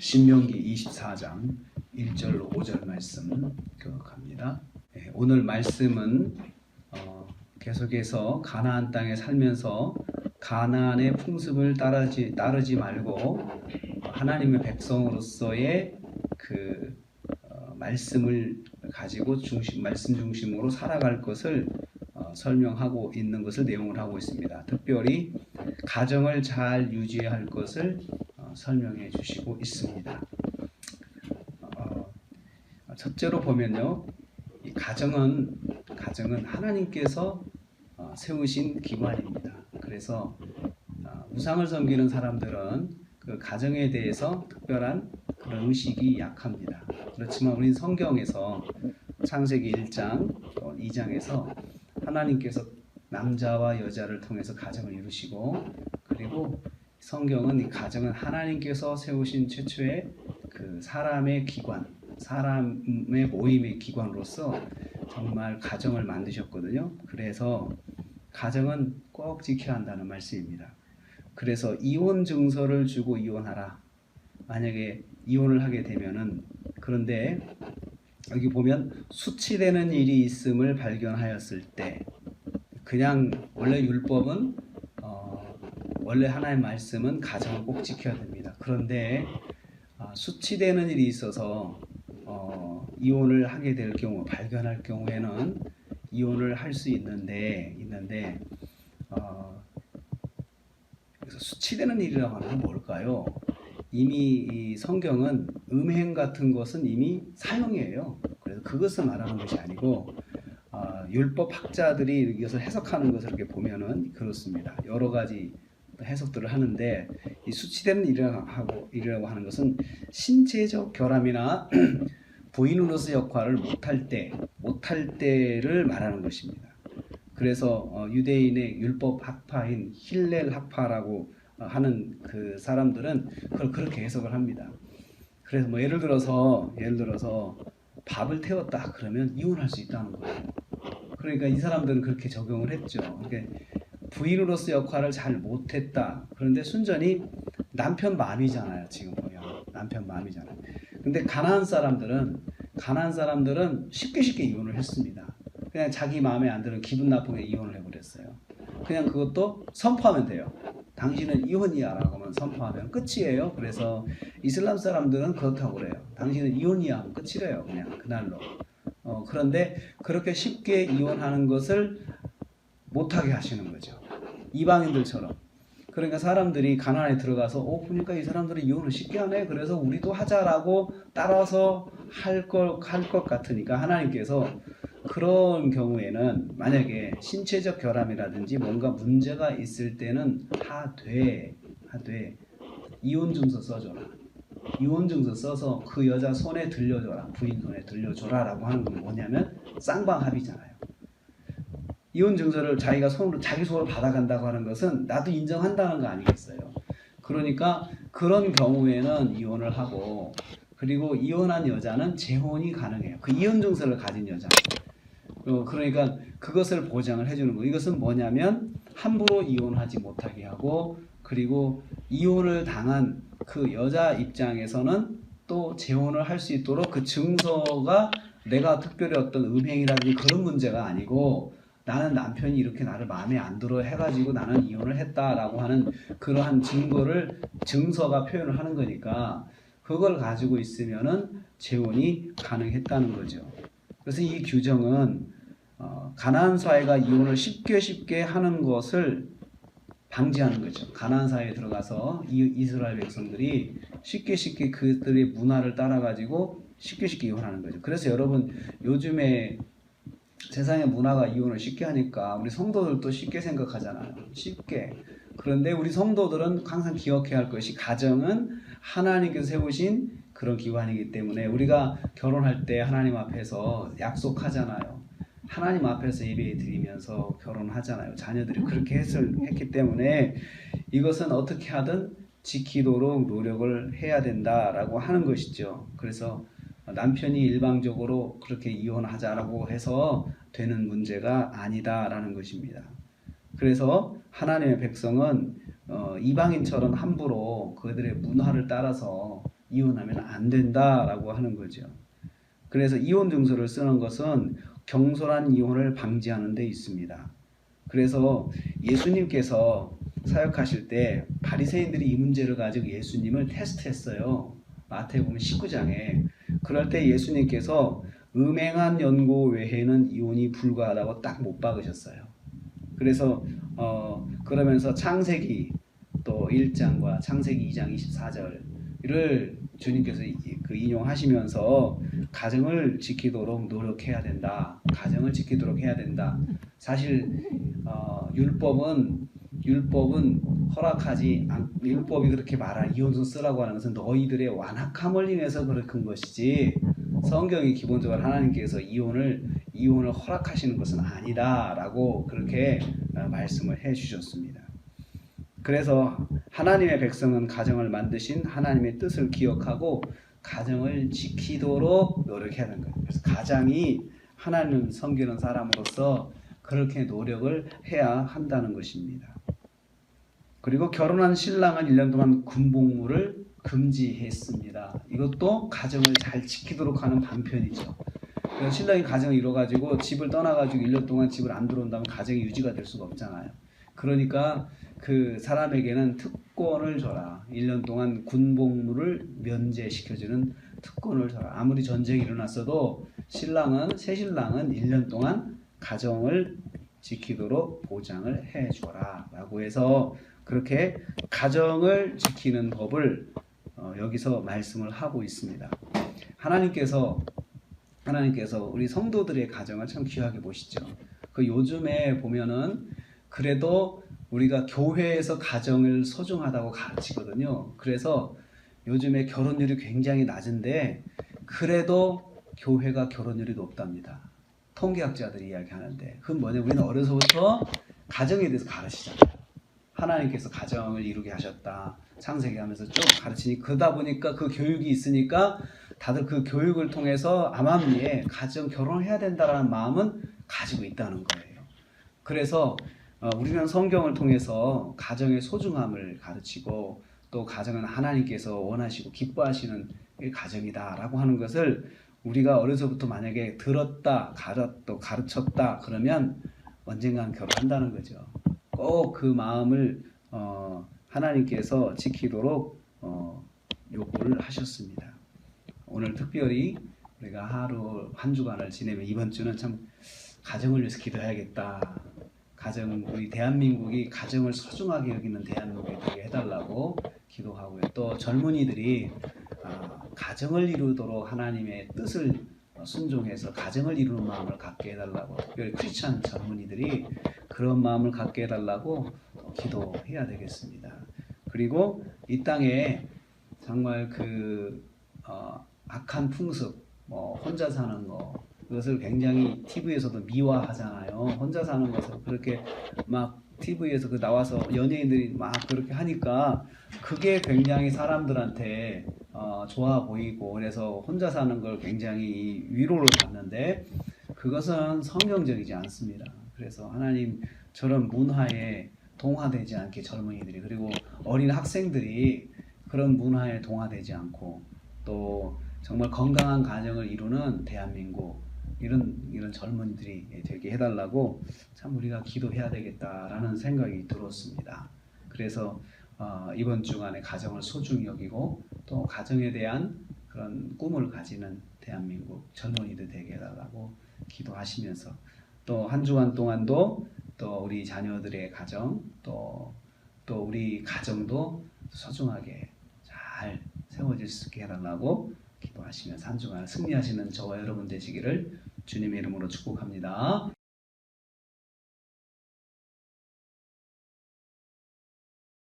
신명기 24장 1절로 5절 말씀 교독합니다. 오늘 말씀은 계속해서 가나안 땅에 살면서 가나안의 풍습을 따르지 말고 하나님의 백성으로서의 그 말씀을 가지고 말씀 중심으로 살아갈 것을 설명하고 있는 것을 내용을 하고 있습니다. 특별히 가정을 잘 유지해야 할 것을 설명해 주시고 있습니다. 첫째로 보면요, 이 가정은 하나님께서 세우신 기관입니다. 그래서 우상을 섬기는 사람들은 그 가정에 대해서 특별한 그런 의식이 약합니다. 그렇지만 우리 성경에서 창세기 1장, 2장에서 하나님께서 남자와 여자를 통해서 가정을 이루시고, 그리고 성경은 이 가정은 하나님께서 세우신 최초의 그 사람의 기관, 사람의 모임의 기관으로서 정말 가정을 만드셨거든요. 그래서 가정은 꼭 지켜야 한다는 말씀입니다. 그래서 이혼 증서를 주고 이혼하라. 만약에 이혼을 하게 되면은, 그런데 여기 보면 수치되는 일이 있음을 발견하였을 때, 그냥 원래 율법은 원래 하나님의 말씀은 가정을 꼭 지켜야 됩니다. 그런데 수치되는 일이 있어서 이혼을 하게 될 경우, 발견할 경우에는 이혼을 할 수 있는데 그래서 수치되는 일이라고 하는 건 뭘까요? 이미 이 성경은 음행 같은 것은 이미 사형이에요. 그래서 그것을 말하는 것이 아니고 율법 학자들이 이것을 해석하는 것을 이렇게 보면은 그렇습니다. 여러 가지 해석들을 하는데, 이 수치되는 일이라고 하는 것은 신체적 결함이나 부인으로서 역할을 못할 때를 말하는 것입니다. 그래서 유대인의 율법 학파인 힐렐 학파라고 하는 그 사람들은 그걸 그렇게 해석을 합니다. 그래서 뭐 예를 들어서 밥을 태웠다 그러면 이혼할 수 있다는 거예요. 그러니까 이 사람들은 그렇게 적용을 했죠. 그러니까 부인으로서 역할을 잘 못했다. 그런데 순전히 남편 마음이잖아요. 지금 보면 남편 마음이잖아요. 근데 가나안 사람들은 쉽게 이혼을 했습니다. 그냥 자기 마음에 안 드는 기분 나쁘게 이혼을 해버렸어요. 그냥 그것도 선포하면 돼요. 당신은 이혼이야 라고 하면 선포하면 끝이에요. 그래서 이슬람 사람들은 그렇다고 그래요. 당신은 이혼이야 하면 끝이래요. 그냥 그날로. 그런데 그렇게 쉽게 이혼하는 것을 못하게 하시는 거죠. 이방인들처럼. 그러니까 사람들이 가나안에 들어가서 보니까 이 사람들은 이혼을 쉽게 하네. 그래서 우리도 하자라고 따라서 할 것 같으니까 하나님께서 그런 경우에는 만약에 신체적 결함이라든지 뭔가 문제가 있을 때는 하되 이혼 증서 써줘라. 이혼 증서 써서 그 여자 손에 들려줘라. 부인 손에 들려줘라 라고 하는 건 뭐냐면 쌍방합의잖아요. 이혼 증서를 자기 손으로 받아간다고 하는 것은 나도 인정한다는 거 아니겠어요. 그러니까 그런 경우에는 이혼을 하고, 그리고 이혼한 여자는 재혼이 가능해요. 그 이혼 증서를 가진 여자. 그러니까 그것을 보장을 해주는 거. 이것은 뭐냐면 함부로 이혼하지 못하게 하고, 그리고 이혼을 당한 그 여자 입장에서는 또 재혼을 할 수 있도록 그 증서가 내가 특별히 어떤 음행이라든지 그런 문제가 아니고, 나는 남편이 이렇게 나를 마음에 안 들어 해가지고 나는 이혼을 했다라고 하는 그러한 증서가 표현을 하는 거니까, 그걸 가지고 있으면은 재혼이 가능했다는 거죠. 그래서 이 규정은 가나안 사회가 이혼을 쉽게 하는 것을 방지하는 거죠. 가나안 사회에 들어가서 이스라엘 백성들이 쉽게 그들의 문화를 따라가지고 쉽게 이혼하는 거죠. 그래서 여러분, 요즘에 세상의 문화가 이혼을 쉽게 하니까 우리 성도들도 쉽게 생각하잖아요. 쉽게. 그런데 우리 성도들은 항상 기억해야 할 것이, 가정은 하나님께서 세우신 그런 기관이기 때문에 우리가 결혼할 때 하나님 앞에서 약속하잖아요. 하나님 앞에서 예배 드리면서 결혼하잖아요. 자녀들이 그렇게 했기 때문에 이것은 어떻게 하든 지키도록 노력을 해야 된다라고 하는 것이죠. 그래서 남편이 일방적으로 그렇게 이혼하자라고 해서 되는 문제가 아니다라는 것입니다. 그래서 하나님의 백성은 이방인처럼 함부로 그들의 문화를 따라서 이혼하면 안 된다라고 하는 거죠. 그래서 이혼 증서를 쓰는 것은 경솔한 이혼을 방지하는 데 있습니다. 그래서 예수님께서 사역하실 때 바리새인들이 이 문제를 가지고 예수님을 테스트했어요. 마태복음 19장에. 그럴 때 예수님께서 음행한 연고 외에는 이혼이 불가하다고 딱 못 박으셨어요. 그래서 그러면서 창세기 또 1장과 창세기 2장 24절을 주님께서 그 인용하시면서 가정을 지키도록 노력해야 된다. 가정을 지키도록 해야 된다. 사실 율법은 허락하지 율법이 그렇게 이혼서 쓰라고 하는 것은 너희들의 완악함을 인해서 그런 것이지 성경이 기본적으로 하나님께서 이혼을 허락하시는 것은 아니다라고 그렇게 말씀을 해 주셨습니다. 그래서 하나님의 백성은 가정을 만드신 하나님의 뜻을 기억하고 가정을 지키도록 노력해야 하는 거예요. 그래서 가장이 하나님을 섬기는 사람으로서 그렇게 노력을 해야 한다는 것입니다. 그리고 결혼한 신랑은 1년 동안 군복무를 금지했습니다. 이것도 가정을 잘 지키도록 하는 반편이죠. 그래서 신랑이 가정을 이뤄가지고 집을 떠나가지고 1년 동안 집을 안 들어온다면 가정이 유지가 될 수가 없잖아요. 그러니까 그 사람에게는 특권을 줘라. 1년 동안 군복무를 면제시켜주는 특권을 줘라. 아무리 전쟁이 일어났어도 새 신랑은 1년 동안 가정을 지키도록 보장을 해줘라 라고 해서 그렇게 가정을 지키는 법을 여기서 말씀을 하고 있습니다. 하나님께서 우리 성도들의 가정을 참 귀하게 보시죠. 그 요즘에 보면은 그래도 우리가 교회에서 가정을 소중하다고 가르치거든요. 그래서 요즘에 결혼율이 굉장히 낮은데 그래도 교회가 결혼율이 높답니다. 통계학자들이 이야기하는데 그건 뭐냐면 우리는 어려서부터 가정에 대해서 가르치잖아요. 하나님께서 가정을 이루게 하셨다. 창세기 하면서 쭉 가르치니 그러다 보니까 그 교육이 있으니까 다들 그 교육을 통해서 암암리에 가정 결혼을 해야 된다라는 마음은 가지고 있다는 거예요. 그래서 우리는 성경을 통해서 가정의 소중함을 가르치고 또 가정은 하나님께서 원하시고 기뻐하시는 가정이다라고 하는 것을 우리가 어려서부터 만약에 들었다, 가르쳤다 그러면 언젠가는 결혼한다는 거죠. 꼭 그 마음을 하나님께서 지키도록 요구를 하셨습니다. 오늘 특별히 우리가 하루 한 주간을 지내면 이번 주는 참 가정을 위해서 기도해야겠다. 우리 대한민국이 가정을 소중하게 여기는 대한민국이 되게 해달라고 기도하고요. 또 젊은이들이 가정을 이루도록 하나님의 뜻을 순종해서 가정을 이루는 마음을 갖게 해달라고, 특별히 크리스찬 젊은이들이 그런 마음을 갖게 해달라고 기도해야 되겠습니다. 그리고 이 땅에 정말 악한 풍습, 혼자 사는 거, 그것을 굉장히 TV에서도 미화하잖아요. 혼자 사는 것을 그렇게 막 TV에서 나와서 연예인들이 막 그렇게 하니까 그게 굉장히 사람들한테 좋아 보이고 그래서 혼자 사는 걸 굉장히 위로를 받는데 그것은 성경적이지 않습니다. 그래서 하나님 저런 문화에 동화되지 않게 젊은이들이 그리고 어린 학생들이 그런 문화에 동화되지 않고 또 정말 건강한 가정을 이루는 대한민국 이런 젊은이들이 되게 해달라고 참 우리가 기도해야 되겠다라는 생각이 들었습니다. 그래서 이번 주간에 가정을 소중히 여기고 또 가정에 대한 그런 꿈을 가지는 대한민국 젊은이들 되게 해달라고 기도하시면서 또 한 주간 동안도 또 우리 자녀들의 가정 또 우리 가정도 소중하게 잘 세워질 수 있게 해달라고 기도하시면서 한 주간 승리하시는 저와 여러분 되시기를 주님의 이름으로 축복합니다.